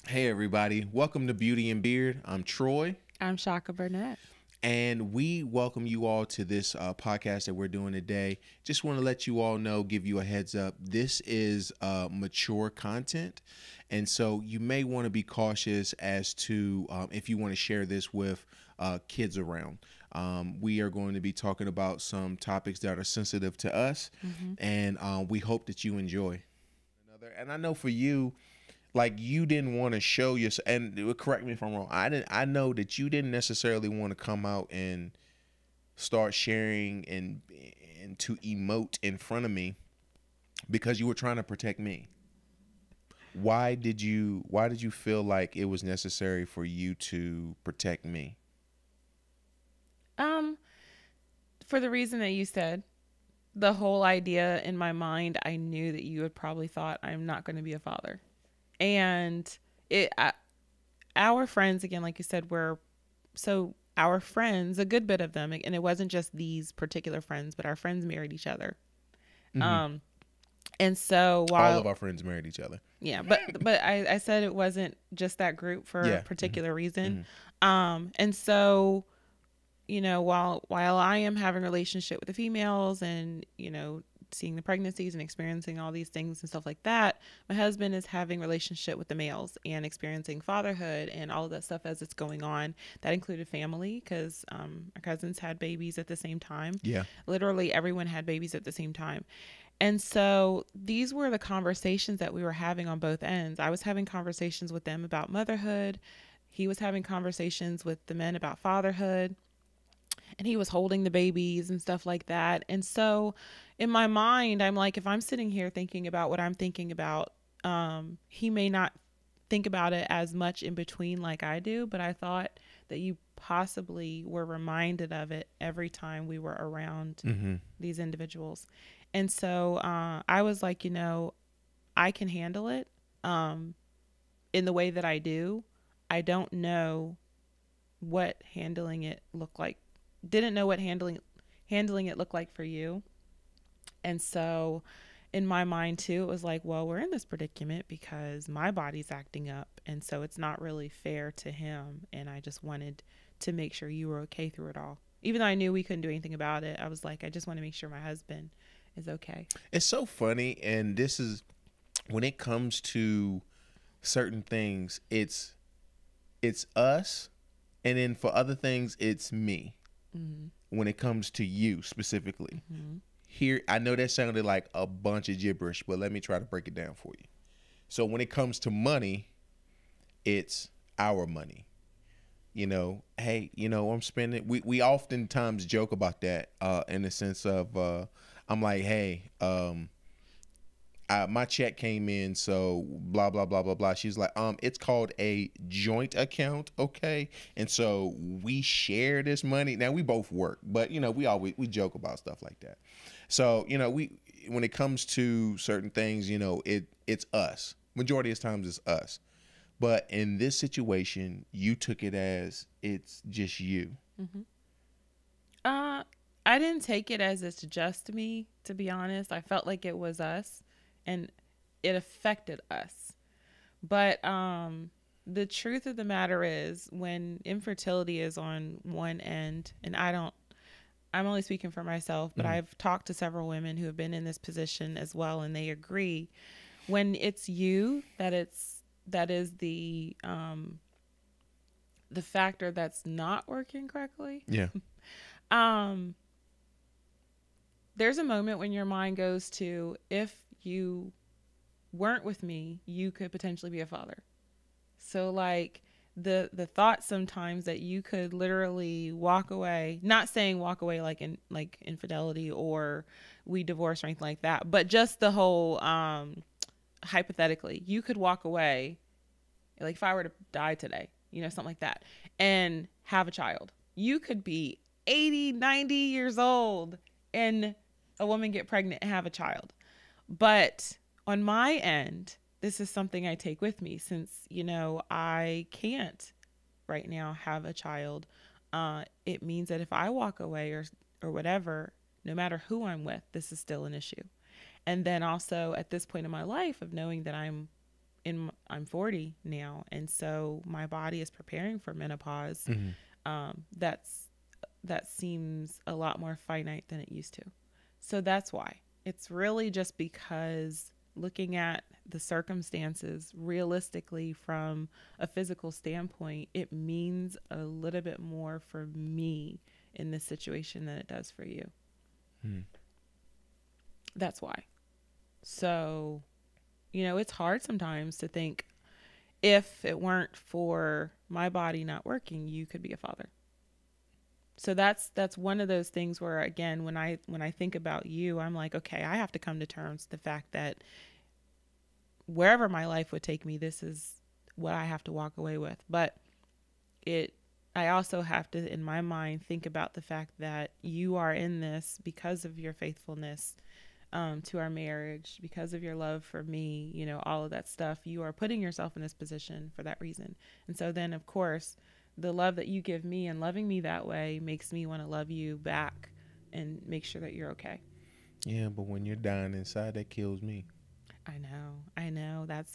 Hey everybody, welcome to Beauty and Beard. I'm Troy, I'm Chaka Burnett. and we welcome you all to this podcast that we're doing today. Just want to let you all know, give you a heads up. This is mature content, and so you may want to be cautious as to if you want to share this with kids around. We are going to be talking about some topics that are sensitive to us, and we hope that you enjoy. And I know for you, like you didn't want to show yourself, and correct me if I'm wrong. I know that you didn't necessarily want to come out and start sharing and to emote in front of me because you were trying to protect me. Why did you feel like it was necessary for you to protect me? Um, for the reason that you said, the whole idea in my mind, I knew that you had probably thought I'm not going to be a father, and it our friends again, like you said, were so our friends, a good bit of them, and it wasn't just these particular friends, but our friends married each other. Hmm. Um, and so All of while our friends married each other. yeah, but I said it wasn't just that group for a Yeah. Hmm. particular reason. Hmm. And so while I am having a relationship with the females and, seeing the pregnancies and experiencing all these things and stuff like that, my husband is having relationship with the males and experiencing fatherhood and all of that stuff as it's going on. That included family because our cousins had babies at the same time. Yeah. Literally everyone had babies at the same time. And so these were the conversations that we were having on both ends. I was having conversations with them about motherhood. He was having conversations with the men about fatherhood, and he was holding the babies and stuff like that. And so in my mind, I'm like, if I'm sitting here thinking about what I'm thinking about, he may not think about it as much in between like I do, but I thought that you possibly were reminded of it every time we were around Hmm. these individuals. And so I was like, I can handle it in the way that I do. I don't know what handling it looked like. Didn't know what handling it looked like for you. And so in my mind too, it was like, well, we're in this predicament because my body's acting up, and so it's not really fair to him, and I just wanted to make sure you were okay through it all. Even though I knew we couldn't do anything about it, I was like, I just want to make sure my husband is okay. It's so funny, and this is when it comes to certain things, it's us, and then for other things it's me. Mm-hmm. When it comes to you specifically, Mm-hmm. here I know that sounded like a bunch of gibberish, but let me try to break it down for you. So when it comes to money, it's our money. Hey, I'm spending. We oftentimes joke about that in the sense of I'm like, hey, my check came in, so blah blah blah blah blah. She's like, it's called a joint account, okay? And so we share this money. Now we both work, but we joke about stuff like that. So we when it comes to certain things, it's us. Majority of times it's us. But in this situation, you took it as it's just you. Mm-hmm. Uh, I didn't take it as it's just me, to be honest. I felt like it was us, and it affected us. But the truth of the matter is, when infertility is on one end, and I'm only speaking for myself, but Mm-hmm. I've talked to several women who have been in this position as well, and they agree. When it's you that is the factor that's not working correctly. Yeah. Um, there's a moment when your mind goes to, if you weren't with me, you could potentially be a father. So like the thought sometimes that you could literally walk away, not saying walk away like infidelity or we divorce or anything like that, but just the whole hypothetically, you could walk away, like if I were to die today, something like that, and have a child. You could be 80, 90 years old and a woman get pregnant and have a child. But on my end, this is something I take with me since, I can't right now have a child. It means that if I walk away or whatever, no matter who I'm with, this is still an issue. And then also at this point in my life of knowing that I'm I'm 40 now, and so my body is preparing for menopause. That seems a lot more finite than it used to. So that's why. It's really just because looking at the circumstances realistically from a physical standpoint, it means a little bit more for me in this situation than it does for you. That's why. So, it's hard sometimes to think, if it weren't for my body not working, you could be a father. So that's one of those things where, again, when I think about you, I'm like, okay, I have to come to terms with the fact that wherever my life would take me, this is what I have to walk away with. But I also have to, in my mind, think about the fact that you are in this because of your faithfulness to our marriage, because of your love for me, all of that stuff. You are putting yourself in this position for that reason. And so then, of course, the love that you give me and loving me that way makes me want to love you back and make sure that you're okay. Yeah, but when you're dying inside, that kills me. I know. That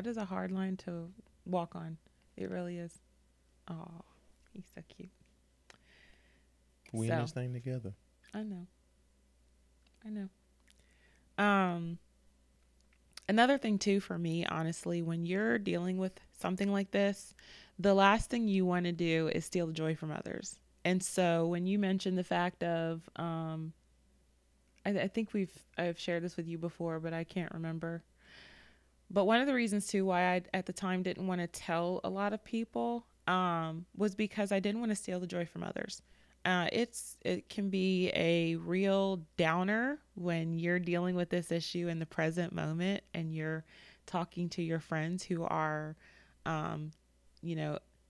is a hard line to walk on. It really is. Oh, he's so cute. We in this thing together. I know. Another thing too for me, honestly, when you're dealing with something like this, the last thing you want to do is steal the joy from others. And so when you mentioned the fact of, I think I've shared this with you before, but I can't remember. But one of the reasons too why I at the time didn't want to tell a lot of people was because I didn't want to steal the joy from others. It can be a real downer when you're dealing with this issue in the present moment and you're talking to your friends who are,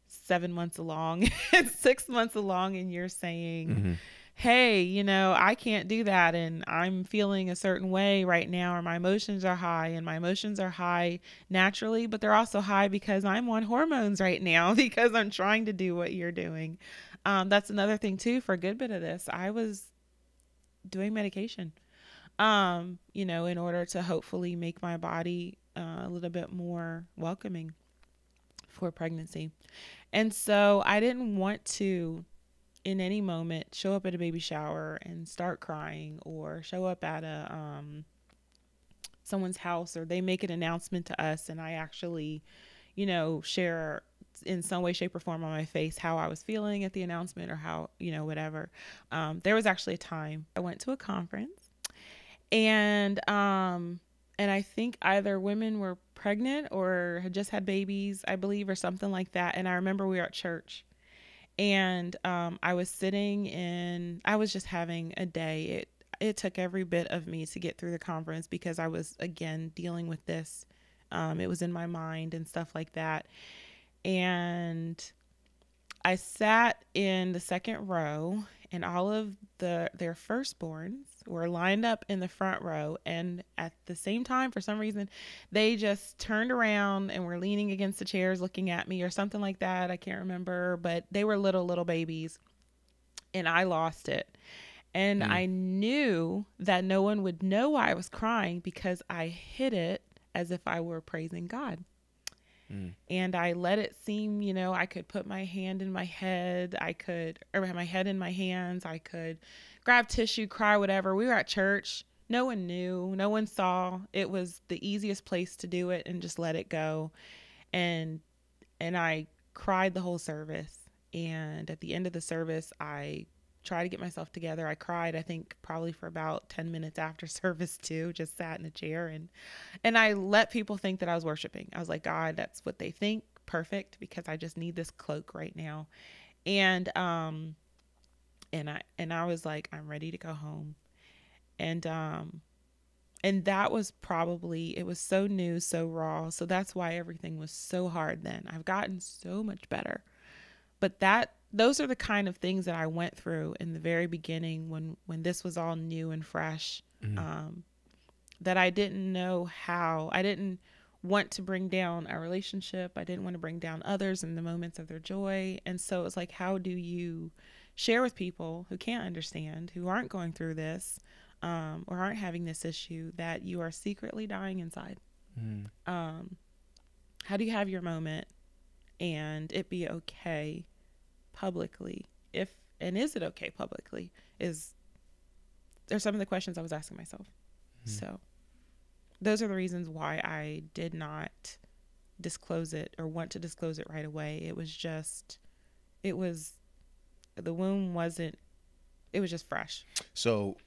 7 months along and 6 months along, and you're saying, hey, I can't do that, and I'm feeling a certain way right now, or my emotions are high, and my emotions are high naturally, but they're also high because I'm on hormones right now because I'm trying to do what you're doing. That's another thing too. For a good bit of this, I was doing medication, in order to hopefully make my body a little bit more welcoming for pregnancy. And so I didn't want to, in any moment, show up at a baby shower and start crying, or show up at someone's house, or they make an announcement to us and I actually, share in some way, shape, or form on my face how I was feeling at the announcement, or how, whatever. There was actually a time I went to a conference, and I think either women were pregnant or had just had babies, I believe, or something like that. And I remember we were at church, and I was just having a day. It took every bit of me to get through the conference because I was, again, dealing with this. It was in my mind and stuff like that. And I sat in the second row, and all of their firstborns were lined up in the front row. And at the same time, for some reason, they just turned around and were leaning against the chairs looking at me or something like that. I can't remember, but they were little babies, and I lost it. And I knew that no one would know why I was crying because I hid it as if I were praising God. And I let it seem, I could put my hand in my head. Or my head in my hands. I could grab tissue, cry, whatever. We were at church. No one knew. No one saw. It was the easiest place to do it and just let it go. And I cried the whole service. And at the end of the service, I tried to get myself together. I cried, I think, probably for about 10 minutes after service too, just sat in a chair, and I let people think that I was worshiping. I was like, God, that's what they think. Perfect, because I just need this cloak right now. And I was like, I'm ready to go home. And that was probably, it was so new, so raw. So that's why everything was so hard then. I've gotten so much better. But those are the kind of things that I went through in the very beginning when this was all new and fresh, that I didn't know how. I didn't want to bring down our relationship. I didn't want to bring down others in the moments of their joy. And so it's like, how do you share with people who can't understand, who aren't going through this, or aren't having this issue, that you are secretly dying inside? How do you have your moment and it be okay publicly? Is it okay publicly? There's some of the questions I was asking myself. So those are the reasons why I did not disclose it or want to disclose it right away. The womb wasn't, it was just fresh. So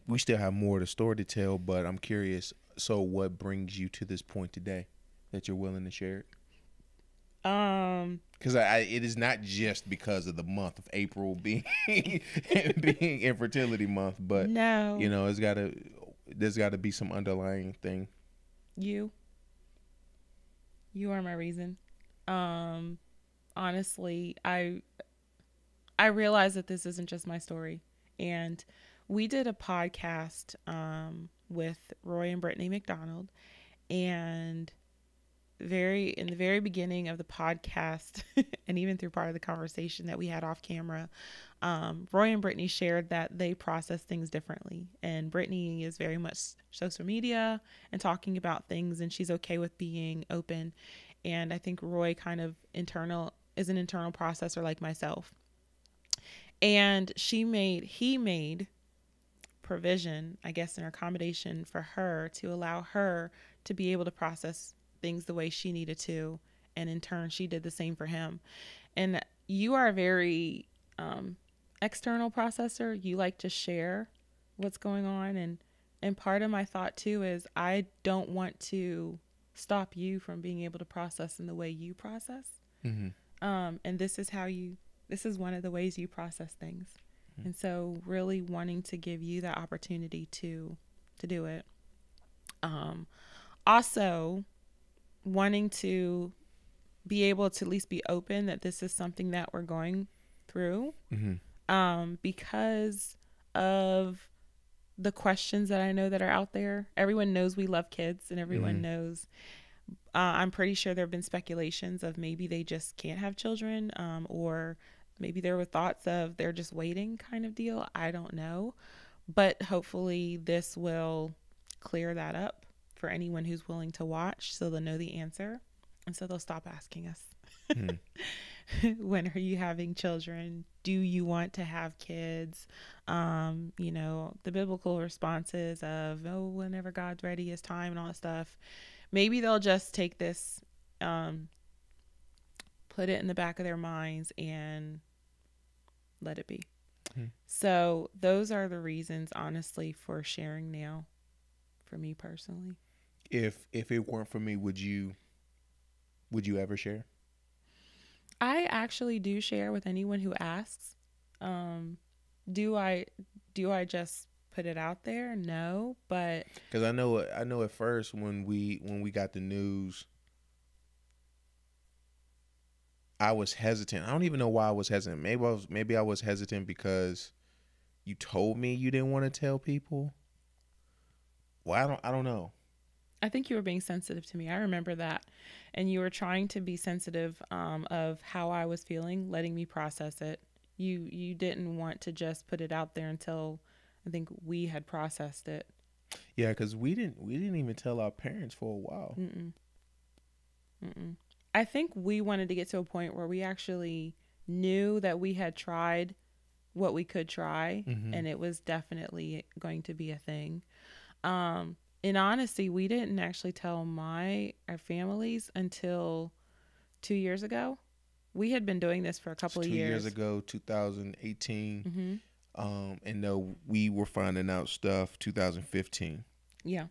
we still have more of the story to tell, but I'm curious. So what brings you to this point today that you're willing to share it? Because it is not just because of the month of April being being infertility month, but no, there's got to be some underlying thing. You are my reason. Honestly, I realize that this isn't just my story, and we did a podcast with Roy and Brittany McDonald, and in the very beginning of the podcast and even through part of the conversation that we had off camera, Roy and Brittany shared that they process things differently, and Brittany is very much social media and talking about things, and she's okay with being open, and I think Roy kind of is an internal processor like myself, and he made provision, I guess, an accommodation for her to allow her to be able to process things the way she needed to, and in turn she did the same for him. And you are a very external processor. You like to share what's going on, and part of my thought too is I don't want to stop you from being able to process in the way you process. And this is one of the ways you process things. And so really wanting to give you that opportunity to do it. Also wanting to be able to at least be open that this is something that we're going through, because of the questions that I know that are out there. Everyone knows we love kids, and everyone knows, I'm pretty sure there have been speculations of maybe they just can't have children, or maybe there were thoughts of they're just waiting kind of deal. I don't know, but hopefully this will clear that up for anyone who's willing to watch, so they'll know the answer, and so they'll stop asking us, when are you having children? Do you want to have kids? The biblical responses of, oh, whenever God's ready, is time, and all that stuff. Maybe they'll just take this, put it in the back of their minds and let it be. So those are the reasons, honestly, for sharing now, for me personally. If it weren't for me, would you ever share? I actually do share with anyone who asks. Do I just put it out there? No, but because I know at first when we got the news, I was hesitant. I don't even know why I was hesitant. Maybe I was hesitant because you told me you didn't want to tell people. Well, I don't know. I think you were being sensitive to me. I remember that. And you were trying to be sensitive of how I was feeling, letting me process it. You didn't want to just put it out there until I think we had processed it. Yeah, because we didn't even tell our parents for a while. I think we wanted to get to a point where we actually knew that we had tried what we could try, and it was definitely going to be a thing. In honesty, we didn't actually tell our families until 2 years ago. We had been doing this for a couple of years. 2 years ago, 2018. And no, we were finding out stuff 2015. Yeah.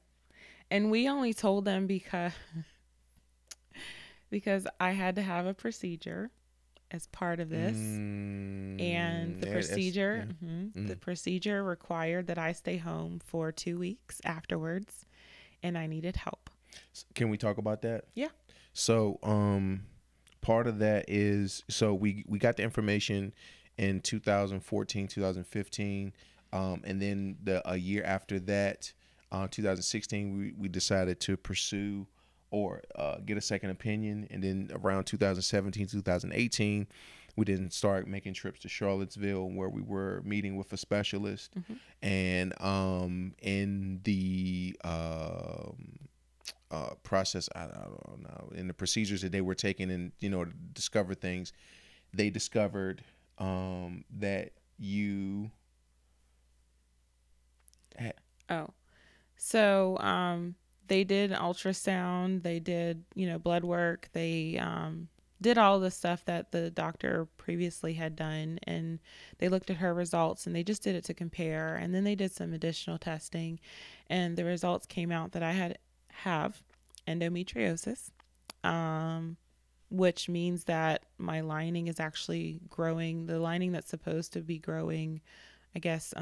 And we only told them because I had to have a procedure as part of this. And the procedure required that I stay home for 2 weeks afterwards, and I needed help. Can we talk about that? Yeah. So part of that is, so we got the information in 2014, 2015, and then a year after that, 2016, we decided to pursue or get a second opinion. And then around 2017, 2018, we didn't start making trips to Charlottesville where we were meeting with a specialist. And in the process, I don't know, in the procedures that they were taking, and to discover things, they discovered that you had, Oh, so they did ultrasound, they did, blood work, they did all the stuff that the doctor previously had done, and they looked at her results, and they just did it to compare, and then they did some additional testing, and the results came out that I have endometriosis, um, which means that my lining is actually growing. The lining that's supposed to be growing, I guess,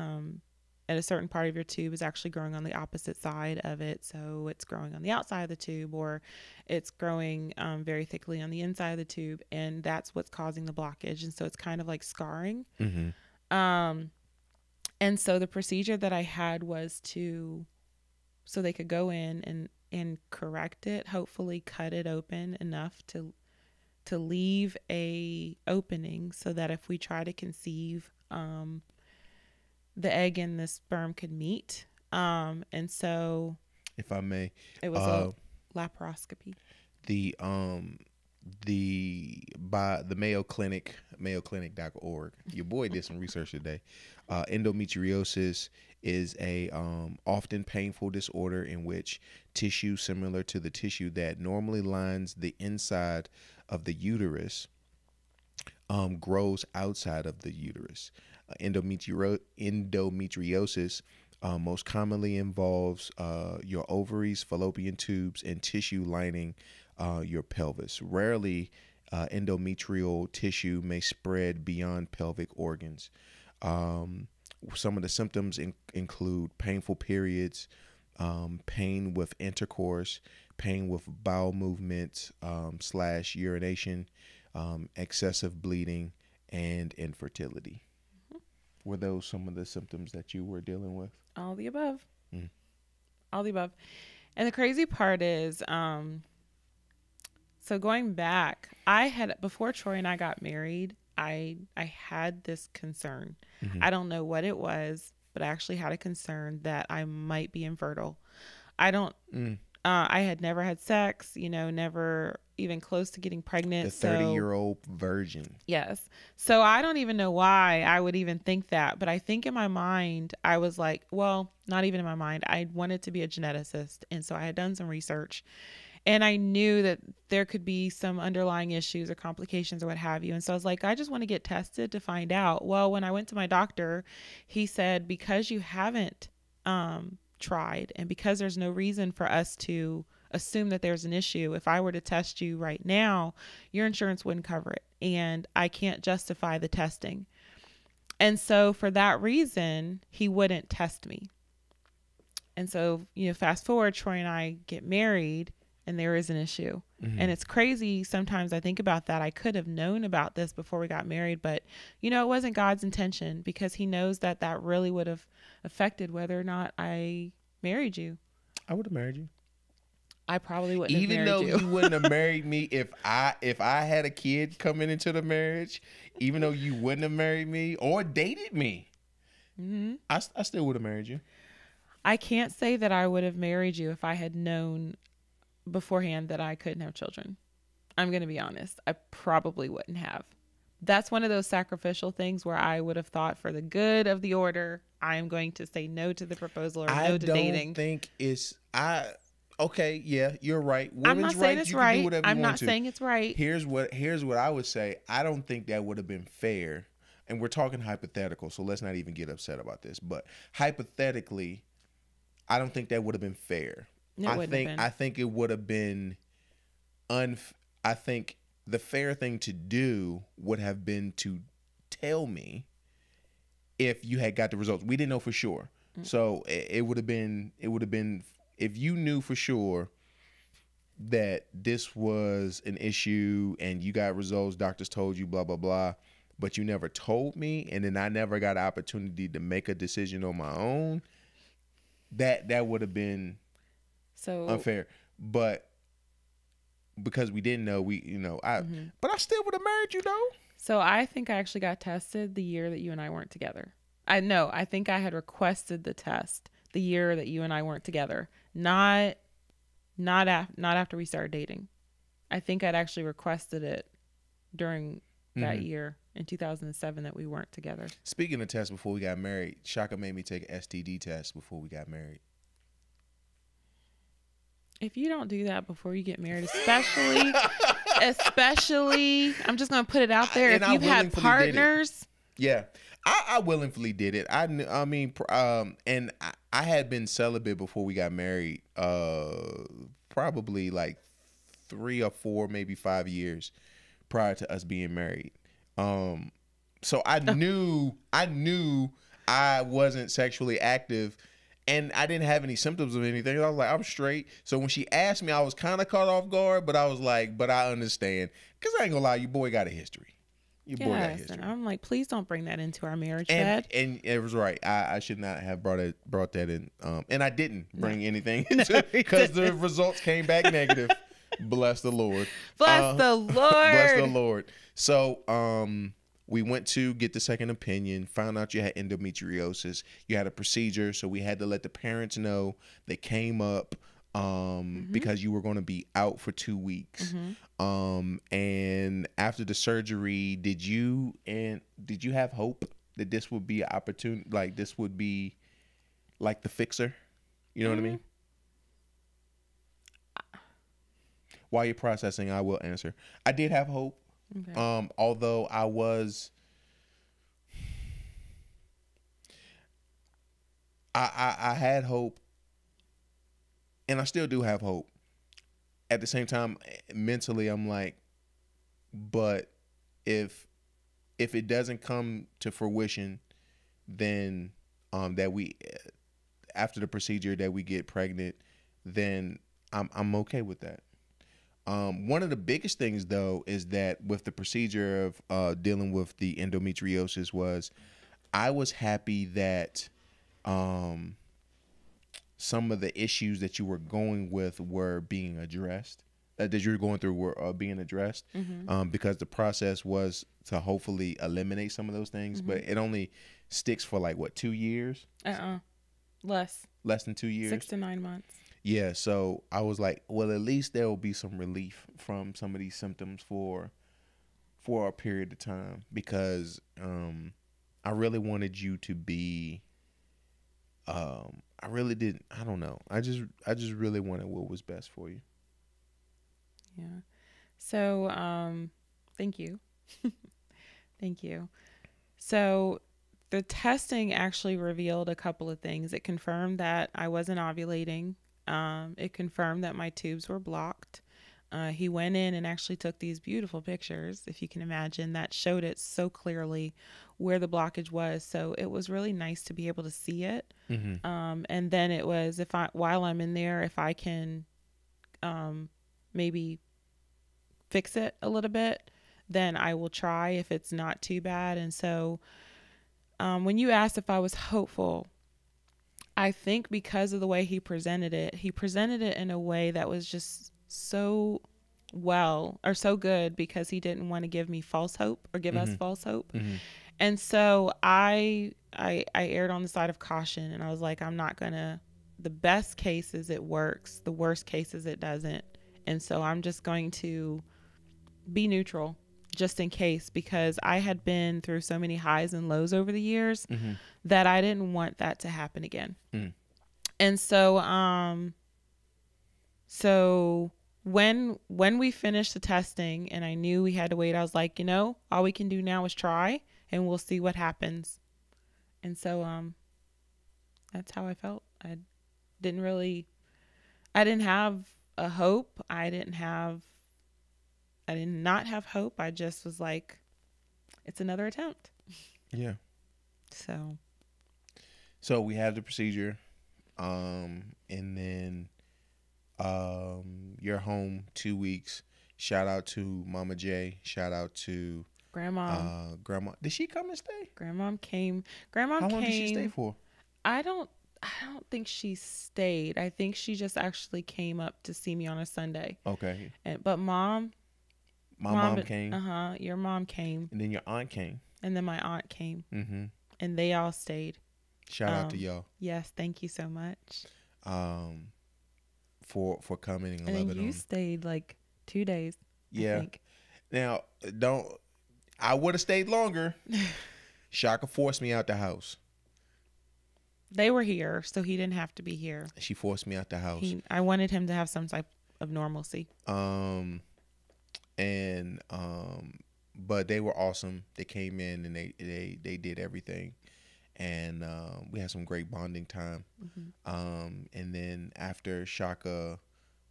at a certain part of your tube is actually growing on the opposite side of it. So it's growing on the outside of the tube, or it's growing very thickly on the inside of the tube. And that's what's causing the blockage. And so it's kind of like scarring. mm-hmm. Um, and so the procedure that I had was so they could go in and correct it, hopefully cut it open enough to leave a opening so that if we try to conceive, the egg and the sperm could meet. And so, if I may, it was a laparoscopy. The by the Mayo Clinic, mayoclinic.org. Your boy did some research today. Endometriosis is a often painful disorder in which tissue similar to the tissue that normally lines the inside of the uterus grows outside of the uterus. Endometriosis most commonly involves your ovaries, fallopian tubes, and tissue lining your pelvis. Rarely, endometrial tissue may spread beyond pelvic organs. Some of the symptoms include painful periods, pain with intercourse, pain with bowel movements / urination, excessive bleeding, and infertility. Were those some of the symptoms that you were dealing with? All the above. All the above. And the crazy part is, so going back, before Troy and I got married, I had this concern. Mm-hmm. I don't know what it was, but I actually had a concern that I might be infertile. I had never had sex, never even close to getting pregnant. The 30-year-old virgin. Yes. So I don't even know why I would even think that. But I think in my mind, I was like, well, not even in my mind. I wanted to be a geneticist. And so I had done some research. And I knew that there could be some underlying issues or complications or what have you. And so I was like, I just want to get tested to find out. Well, when I went to my doctor, he said, because you haven't tried and because there's no reason for us to assume that there's an issue, if I were to test you right now, your insurance wouldn't cover it. And I can't justify the testing. And so for that reason, he wouldn't test me. And so, fast forward, Troy and I get married and there is an issue. Mm-hmm. And it's crazy. Sometimes I think about that. I could have known about this before we got married, but it wasn't God's intention, because he knows that really would have affected whether or not I married you. I would have married you. I probably wouldn't have married you. Even though you wouldn't have married me if I had a kid coming into the marriage, even though you wouldn't have married me or dated me, mm-hmm. I still would have married you. I can't say that I would have married you if I had known beforehand that I couldn't have children. I'm going to be honest. I probably wouldn't have. That's one of those sacrificial things where I would have thought, for the good of the order, I am going to say no to the proposal or no to dating. I don't think it's... Okay, yeah, you're right. I'm not saying it's right. I'm not saying it's right. Here's what I would say. I don't think that would have been fair. And we're talking hypothetical, so let's not even get upset about this. But hypothetically, I don't think that would have been fair. I think it would have been I think the fair thing to do would have been to tell me if you had got the results. We didn't know for sure. Mm-hmm. So it would have been if you knew for sure that this was an issue and you got results, doctors told you blah, blah, blah, but you never told me, and then I never got an opportunity to make a decision on my own, that would have been unfair. But because we didn't know, mm-hmm. But I still would have married you though. So I think I actually got tested the year that you and I weren't together. I think I had requested the test the year that you and I weren't together. Not not after we started dating. I think I'd actually requested it during that year in 2007 that we weren't together. Speaking of tests before we got married, Chaka made me take an STD test before we got married. If you don't do that before you get married, especially, I'm just going to put it out there. If you've had partners. Yeah, I willingly did it. I mean, and I had been celibate before we got married, probably like 3 or 4, maybe 5 years prior to us being married. So I knew I wasn't sexually active. And I didn't have any symptoms of anything. I was like, I'm straight. So when she asked me, I was kind of caught off guard, but I was like, but I understand. Because I ain't going to lie, your boy got a history. Your boy got a history. And I'm like, please don't bring that into our marriage, and, Dad. And it was right. I should not have brought that in. And I didn't bring anything into because the results came back negative. Bless the Lord. Bless the Lord. Bless the Lord. So, we went to get the second opinion, found out you had endometriosis. You had a procedure, so we had to let the parents know. They came up because you were going to be out for 2 weeks. And after the surgery, did you have hope that this would be an opportunity, like this would be like the fixer? You know what I mean? While you're processing, I will answer. I did have hope. Okay. Although I had hope, and I still do have hope. At the same time, mentally, I'm like, but if it doesn't come to fruition, then that we after the procedure that we get pregnant, then I'm okay with that. One of the biggest things, though, is that with the procedure of dealing with the endometriosis was I was happy that some of the issues that you were going with were being addressed, that you were going through were being addressed, because the process was to hopefully eliminate some of those things, but it only sticks for like, what, 2 years? Less than 2 years. 6 to 9 months. Yeah, so I was like, well, at least there will be some relief from some of these symptoms for a period of time, because I really wanted you to be I really didn't. I don't know. I just really wanted what was best for you. Yeah. So, thank you. Thank you. So the testing actually revealed a couple of things. It confirmed that I wasn't ovulating. It confirmed that my tubes were blocked. He went in and actually took these beautiful pictures, if you can imagine, that showed it so clearly where the blockage was. So it was really nice to be able to see it. And then it was, while I'm in there, if I can maybe fix it a little bit, then I will try if it's not too bad. And so when you asked if I was hopeful, I think because of the way he presented it in a way that was just so good, because he didn't want to give me false hope or give us false hope. And so I erred on the side of caution, and I was like, I'm not gonna, the best case is it works, the worst case is it doesn't. And so I'm just going to be neutral just in case, because I had been through so many highs and lows over the years that I didn't want that to happen again. And so so when we finished the testing and I knew we had to wait, I was like, all we can do now is try, and we'll see what happens. And so that's how I felt. I didn't have a hope. I did not have hope. I just was like, it's another attempt. Yeah. So we had the procedure, and then you're home 2 weeks. Shout out to Mama J. Shout out to Grandma. Did she come and stay? Grandma came. How long did she stay for? I don't think she stayed. I think she just actually came up to see me on a Sunday. Okay. But mom came. Your mom came. And then your aunt came. And then my aunt came. And they all stayed. Shout out to y'all. Yes, thank you so much. for coming and And then loving you on. stayed like 2 days, I Yeah. think. Now, don't I would have stayed longer. Shaka forced me out the house. They were here, so he didn't have to be here. She forced me out the house. I wanted him to have some type of normalcy. And but they were awesome. They came in and they did everything, and we had some great bonding time. And then after Shaka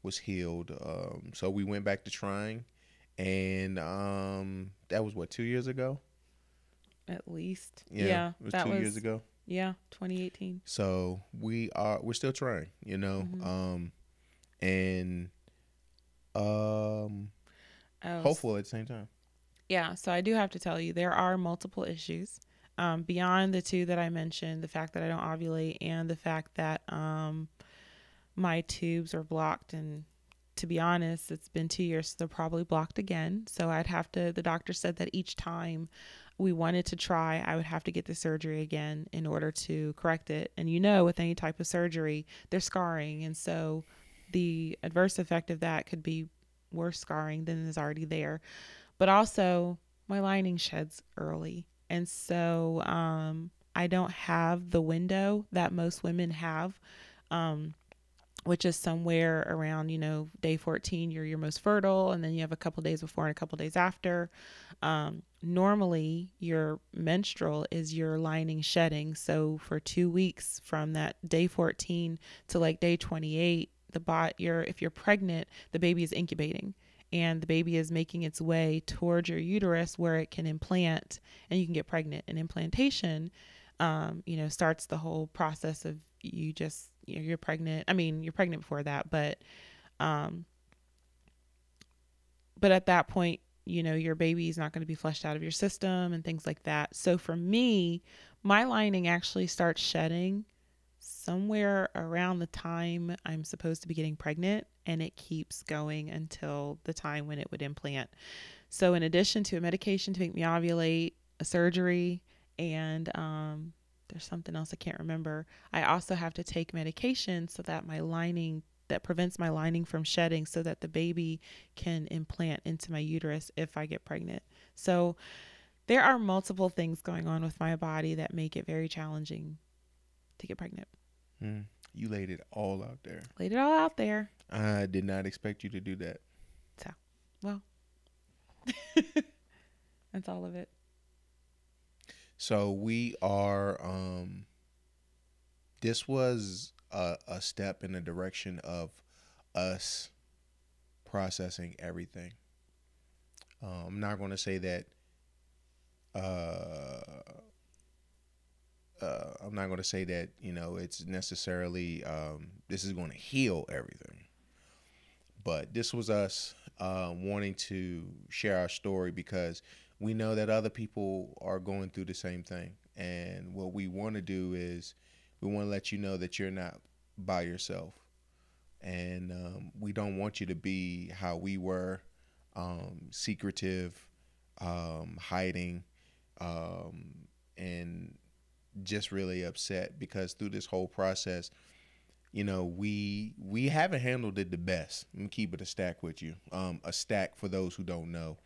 was healed, so we went back to trying, and that was what, 2 years ago. At least. Yeah, it was that 2 years ago. Yeah, 2018. So we're still trying, and hopeful at the same time. Yeah, so I do have to tell you, there are multiple issues beyond the two that I mentioned, the fact that I don't ovulate and the fact that my tubes are blocked. And to be honest, it's been 2 years, so they're probably blocked again. So the doctor said that each time we wanted to try, I would have to get the surgery again in order to correct it. And with any type of surgery, there's scarring. And so the adverse effect of that could be worse scarring than is already there. But also, my lining sheds early. And so I don't have the window that most women have, which is somewhere around, day 14, you're your most fertile. And then you have a couple days before and a couple days after. Normally, your menstrual is your lining shedding. So for 2 weeks from that day 14 to like day 28, if you're pregnant, the baby is incubating. And the baby is making its way towards your uterus where it can implant and you can get pregnant. And implantation, starts the whole process of you're pregnant. I mean, you're pregnant before that, but at that point, your baby is not going to be flushed out of your system and things like that. So for me, my lining actually starts shedding somewhere around the time I'm supposed to be getting pregnant, and it keeps going until the time when it would implant. So in addition to a medication to make me ovulate, a surgery, and there's something else I can't remember, I also have to take medication so that that prevents my lining from shedding so that the baby can implant into my uterus if I get pregnant. So there are multiple things going on with my body that make it very challenging to get pregnant. You laid it all out there. Laid it all out there. I did not expect you to do that. So, well, that's all of it. So we are, this was a step in the direction of us processing everything. I'm not going to say that, it's necessarily, this is going to heal everything. But this was us wanting to share our story because we know that other people are going through the same thing. And what we want to do is we want to let you know that you're not by yourself. And we don't want you to be how we were, secretive, hiding, and just really upset because through this whole process, we haven't handled it the best. Let me keep it a stack with you. A stack, for those who don't know,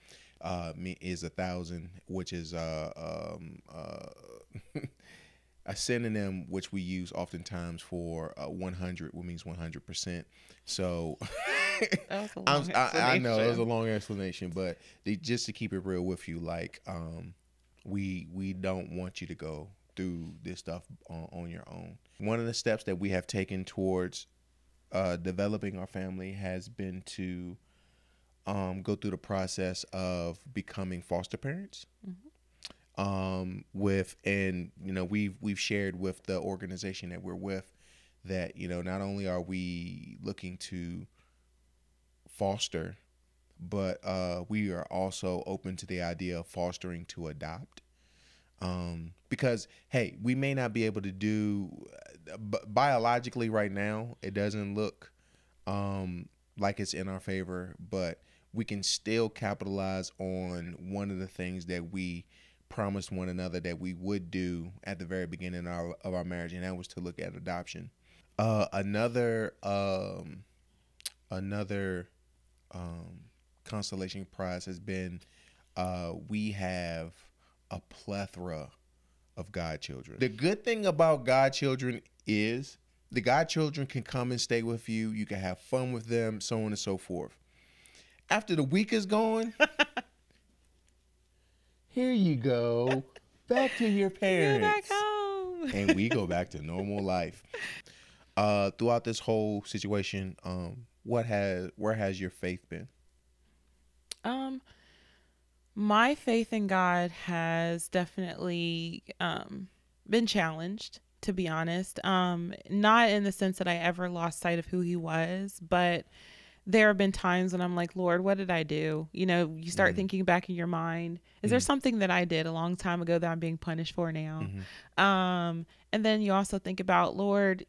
is 1,000, which is a synonym which we use oftentimes for 100, which means 100%. So that was a long I know it was a long explanation, but just to keep it real with you, like we don't want you to go through this stuff on your own. One of the steps that we have taken towards developing our family has been to go through the process of becoming foster parents. We've shared with the organization that we're with that not only are we looking to foster, but we are also open to the idea of fostering to adopt. Because, hey, we may not be able to do biologically right now. It doesn't look like it's in our favor, but we can still capitalize on one of the things that we promised one another that we would do at the very beginning of our marriage, and that was to look at adoption. Another another consolation prize has been we have a plethora of godchildren. The good thing about godchildren is the godchildren can come and stay with you. You can have fun with them, so on and so forth. After the week is gone, here you go, back to your Go back parents. home. And we go back to normal life. Throughout this whole situation, where has your faith been? My faith in God has definitely been challenged, to be honest. Not in the sense that I ever lost sight of who he was, but there have been times when I'm like, Lord, what did I do? You know, you start thinking back in your mind, is there something that I did a long time ago that I'm being punished for now? And then you also think about, Lord,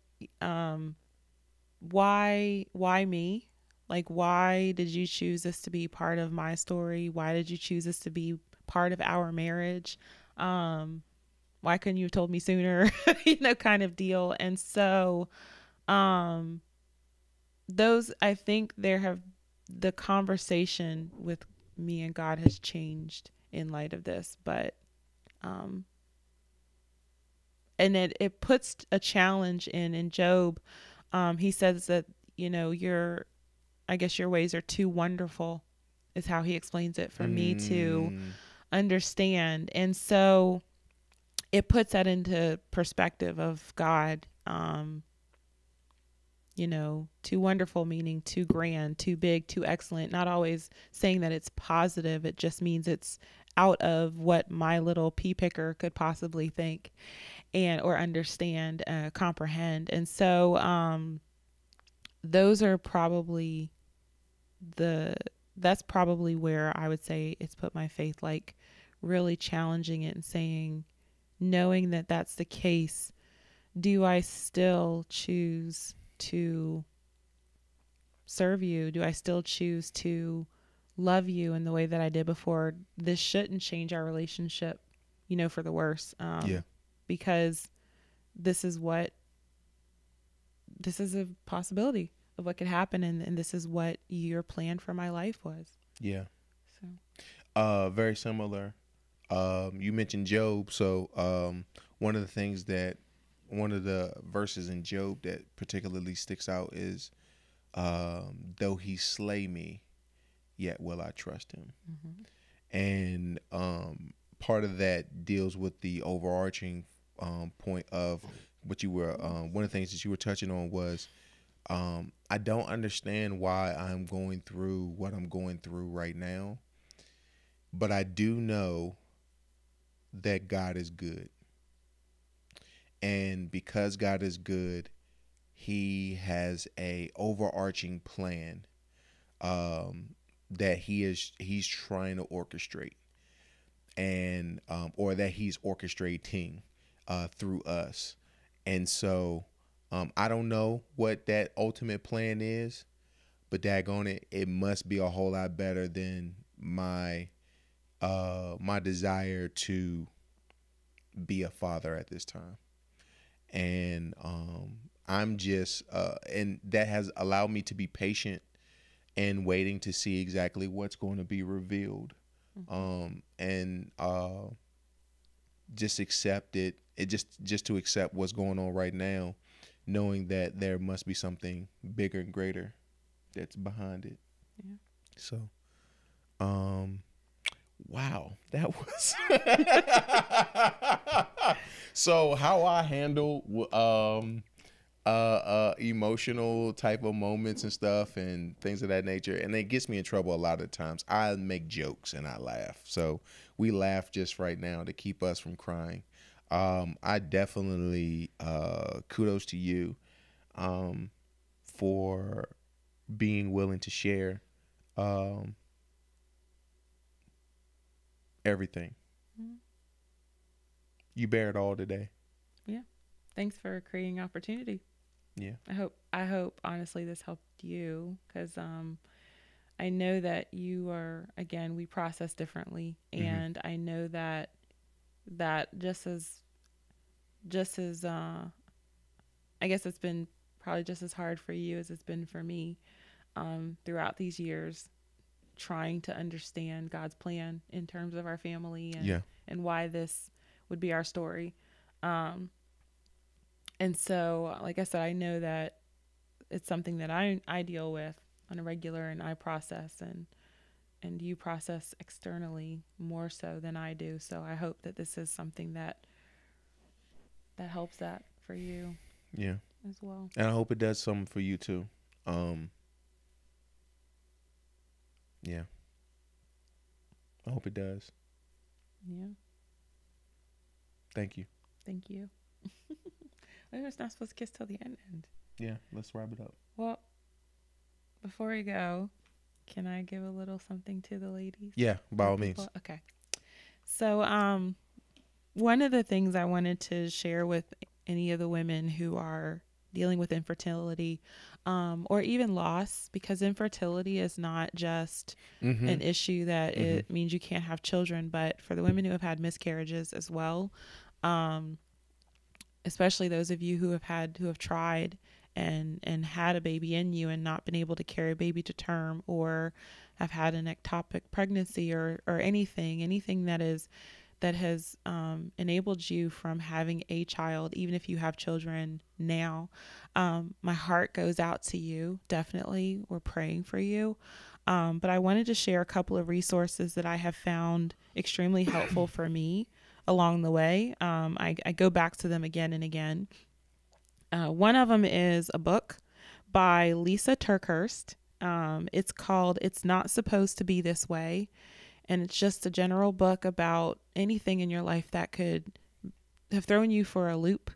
why me? Like, why did you choose this to be part of my story? Why did you choose this to be part of our marriage? Why couldn't you have told me sooner? You know, kind of deal. And so, those, I think the conversation with me and God has changed in light of this, but, and it puts a challenge in Job. He says that, you know, I guess your ways are too wonderful, is how he explains it, for me to understand. And so it puts that into perspective of God. You know, too wonderful meaning too grand, too big, too excellent. Not always saying that it's positive. It just means it's out of what my little pea picker could possibly think and or understand, comprehend. And so those are probably that's probably where I would say it's put my faith, like really challenging it and saying, knowing that that's the case, do I still choose to serve you? Do I still choose to love you in the way that I did before? This shouldn't change our relationship, you know, for the worse. Because this is a possibility of what could happen, and this is what your plan for my life was. Yeah. So Very similar. You mentioned Job, so one of the verses in Job that particularly sticks out is, though he slay me, yet will I trust him. And part of that deals with the overarching point of what you were, one of the things that you were touching on was, I don't understand why I'm going through what I'm going through right now, but I do know that God is good. And because God is good, he has a overarching plan that he's trying to orchestrate, and or that he's orchestrating through us. And so I don't know what that ultimate plan is, but daggone it, it must be a whole lot better than my desire to be a father at this time. And I'm just and that has allowed me to be patient and waiting to see exactly what's going to be revealed. And just accept it. Just to accept what's going on right now, knowing that there must be something bigger and greater that's behind it. Yeah. So, wow, that was so how I handle emotional type of moments and stuff and things of that nature, and it gets me in trouble a lot of times. I make jokes and I laugh, so we laugh just right now to keep us from crying. I definitely kudos to you for being willing to share everything. You bear it all today. Yeah. Thanks for creating opportunity. Yeah. I hope honestly this helped you, because I know that you are, again, we process differently, and I know that just as I guess it's been probably just as hard for you as it's been for me. throughout these years, trying to understand God's plan in terms of our family Yeah. and why this would be our story. Um, and so, like I said, I know that it's something that I deal with on a regular, and I process, and you process externally more so than I do. So I hope that this is something that helps that for you Yeah. as well. And I hope it does something for you too. Um, yeah. I hope it does. Yeah. Thank you. Thank you. We're not supposed to kiss till the end. Yeah. Let's wrap it up. Well, before we go, can I give a little something to the ladies? Yeah. By all People? means. Okay. So, one of the things I wanted to share with any of the women who are dealing with infertility, or even loss, because infertility is not just Mm-hmm. an issue that Mm-hmm. it means you can't have children, but for the women who have had miscarriages as well, um, especially those of you who have tried and had a baby in you and not been able to carry a baby to term, or have had an ectopic pregnancy, or anything that has enabled you from having a child, even if you have children now. My heart goes out to you. Definitely, we're praying for you. But I wanted to share a couple of resources that I have found extremely helpful for me along the way. I go back to them again and again. One of them is a book by Lisa Turkhurst. It's called It's Not Supposed to Be This Way. And it's just a general book about anything in your life that could have thrown you for a loop.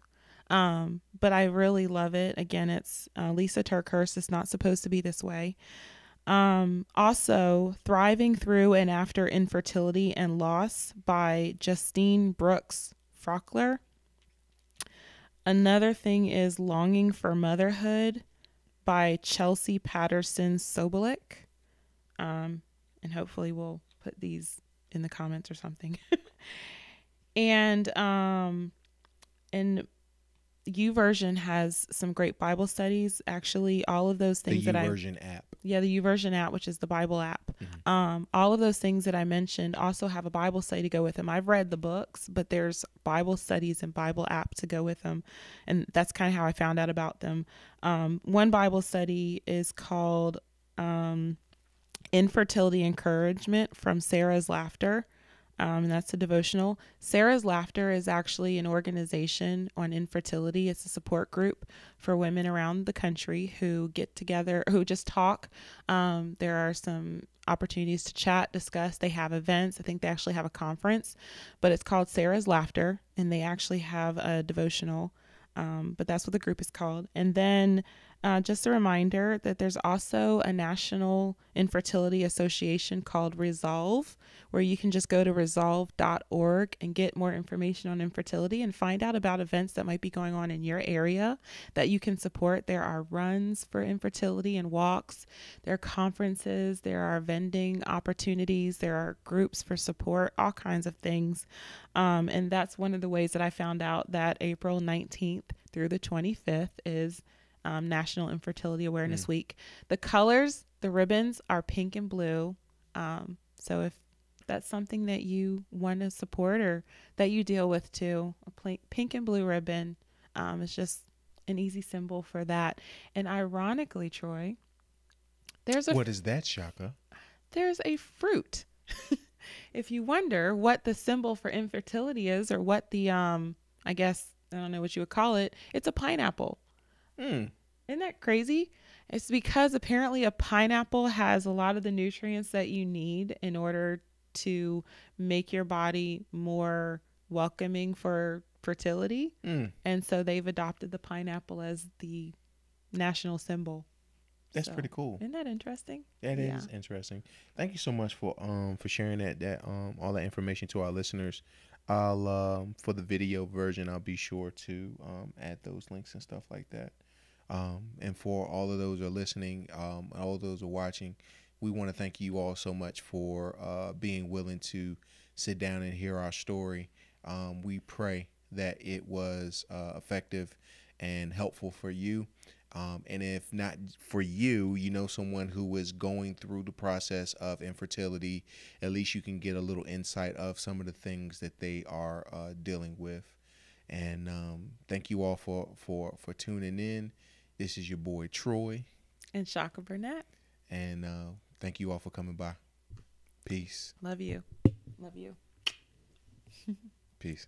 But I really love it. Again, it's Lisa Turkhurst. It's Not Supposed to Be This Way. Also, Thriving Through and After Infertility and Loss by Justine Brooks Frockler. Another thing is Longing for Motherhood by Chelsea Patterson Sobolik. And hopefully we'll put these in the comments or something. and YouVersion has some great Bible studies. Actually, all of those things The YouVersion app. Yeah, the YouVersion app, which is the Bible app. Mm-hmm. All of those things that I mentioned also have a Bible study to go with them. I've read the books, but there's Bible studies and Bible app to go with them. And that's kind of how I found out about them. One Bible study is called Infertility Encouragement from Sarah's Laughter. And that's a devotional. Sarah's Laughter is actually an organization on infertility. It's a support group for women around the country who get together, who just talk. There are some opportunities to chat, discuss. They have events. I think they actually have a conference, but it's called Sarah's Laughter, and they actually have a devotional. But that's what the group is called. And then just a reminder that there's also a national infertility association called Resolve, where you can just go to resolve.org and get more information on infertility and find out about events that might be going on in your area that you can support. There are runs for infertility and walks. There are conferences. There are vending opportunities. There are groups for support, all kinds of things. And that's one of the ways that I found out that April 19th through the 25th is National Infertility Awareness Week. The colors, the ribbons are pink and blue. So if that's something that you want to support or that you deal with too, a pink and blue ribbon is just an easy symbol for that. And ironically, Troy, What is that, Chaka? There's a fruit. If you wonder what the symbol for infertility is, or what the I guess I don't know what you would call it, it's a pineapple. Isn't that crazy? It's because apparently a pineapple has a lot of the nutrients that you need in order to make your body more welcoming for fertility. And so they've adopted the pineapple as the national symbol. That's pretty cool. Isn't that interesting? That is interesting. Thank you so much for sharing that all that information to our listeners. I'll for the video version, I'll be sure to add those links and stuff like that. And for all of those who are listening, all of those who are watching, we want to thank you all so much for being willing to sit down and hear our story. We pray that it was effective and helpful for you. And if not for you, you know someone who is going through the process of infertility, at least you can get a little insight of some of the things that they are dealing with. And thank you all for tuning in. This is your boy Troy And Chaka Burnett. and thank you all for coming by. Peace. Love you. Love you. Peace.